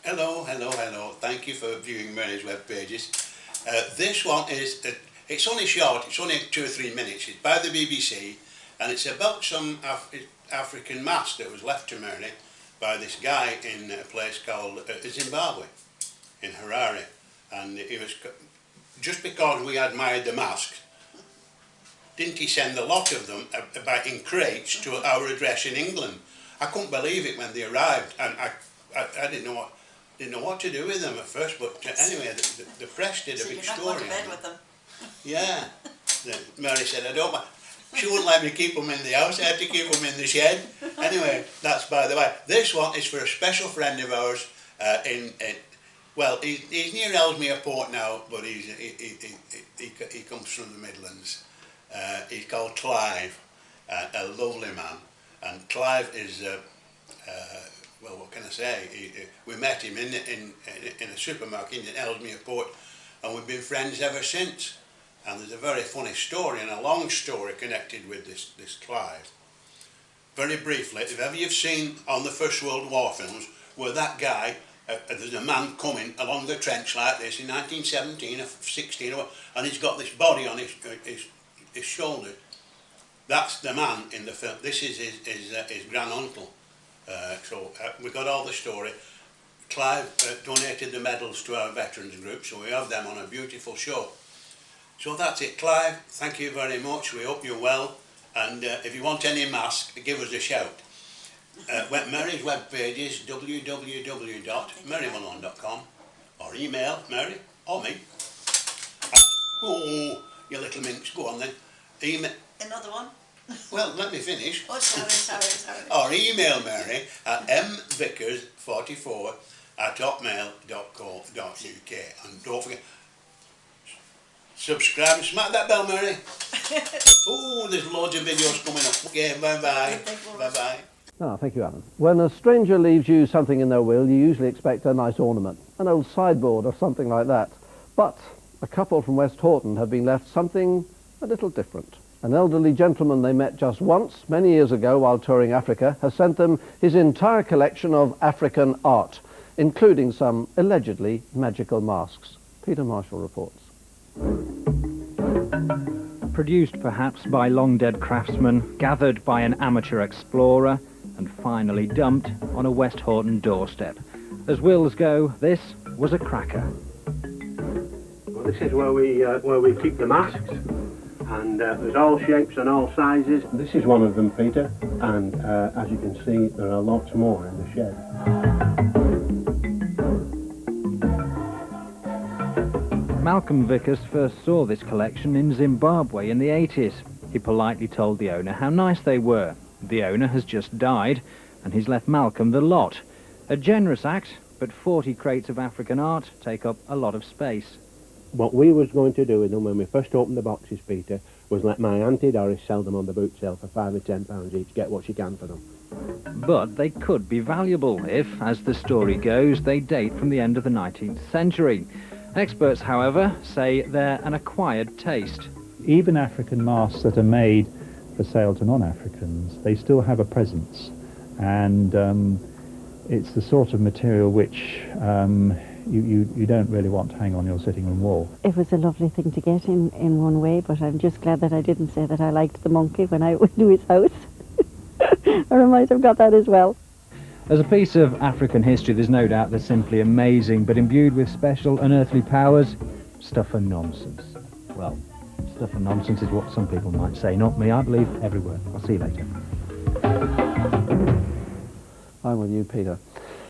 Hello, hello, hello. Thank you for viewing Mary's web pages. This one is, it's only short, it's only 2 or 3 minutes. It's by the BBC and it's about some African mask that was left to Mary by this guy in a place called Zimbabwe, in Harare. And it was, just because we admired the masks, didn't he send a lot of them about in crates to our address in England? I couldn't believe it when they arrived, and I didn't know what to do with them at first. But anyway, the press did a big story. So you're not going to bed with them? Yeah. Mary said, I don't want. She wouldn't let me keep them in the house. I had to keep them in the shed. Anyway, that's by the way. This one is for a special friend of ours well, he's near Ellesmere Port now, but he comes from the Midlands. He's called Clive, a lovely man. And Clive is, well, what can I say? We met him in a supermarket in Ellesmere Port, and we've been friends ever since. And there's a very funny story and a long story connected with this Clive. Very briefly, if ever you've seen on the First World War films where that guy, there's a man coming along the trench like this in 1917 or 16, and he's got this body on his shoulder. That's the man in the film. This is his granduncle. So we got all the story. Clive donated the medals to our veterans group, so we have them on a beautiful show. So that's it, Clive. Thank you very much. We hope you're well. And if you want any mask, give us a shout. Mary's webpage is www.marymalone.com, or email Mary or me. Oh, you little minx, go on then. Email. Another one? Well, let me finish. Oh, sorry. Or email Mary at mvickers44@hotmail.co.uk. And don't forget, subscribe and smack that bell, Mary. Oh, there's loads of videos coming up. Okay, bye-bye. Bye-bye. Ah, thank you, Alan. When a stranger leaves you something in their will, you usually expect a nice ornament, an old sideboard or something like that. But a couple from West Horton have been left something a little different. An elderly gentleman they met just once, many years ago while touring Africa, has sent them his entire collection of African art, including some allegedly magical masks. Peter Marshall reports. Produced perhaps by long-dead craftsmen, gathered by an amateur explorer, and finally dumped on a West Horton doorstep. As wills go, this was a cracker. Well, this is where we keep the masks, and there's all shapes and all sizes. This is one of them, Peter, and as you can see, there are lots more in the shed. Malcolm Vickers first saw this collection in Zimbabwe in the 80s. He politely told the owner how nice they were. The owner has just died, and he's left Malcolm the lot. A generous act, but 40 crates of African art take up a lot of space. What we was going to do with them when we first opened the boxes, Peter, was let my Auntie Doris sell them on the boot sale for £5 or £10 each, get what she can for them. But they could be valuable if, as the story goes, they date from the end of the 19th century. Experts, however, say they're an acquired taste. Even African masks that are made for sale to non-Africans, they still have a presence, and it's the sort of material which you don't really want to hang on your sitting room wall. It was a lovely thing to get in one way, but I'm just glad that I didn't say that I liked the monkey when I went to his house. Or I might have got that as well. As a piece of African history, there's no doubt they're simply amazing, but imbued with special unearthly powers, stuff and nonsense. Well, stuff and nonsense is what some people might say, not me. I believe every word. I'll see you later. I'm with you, Peter.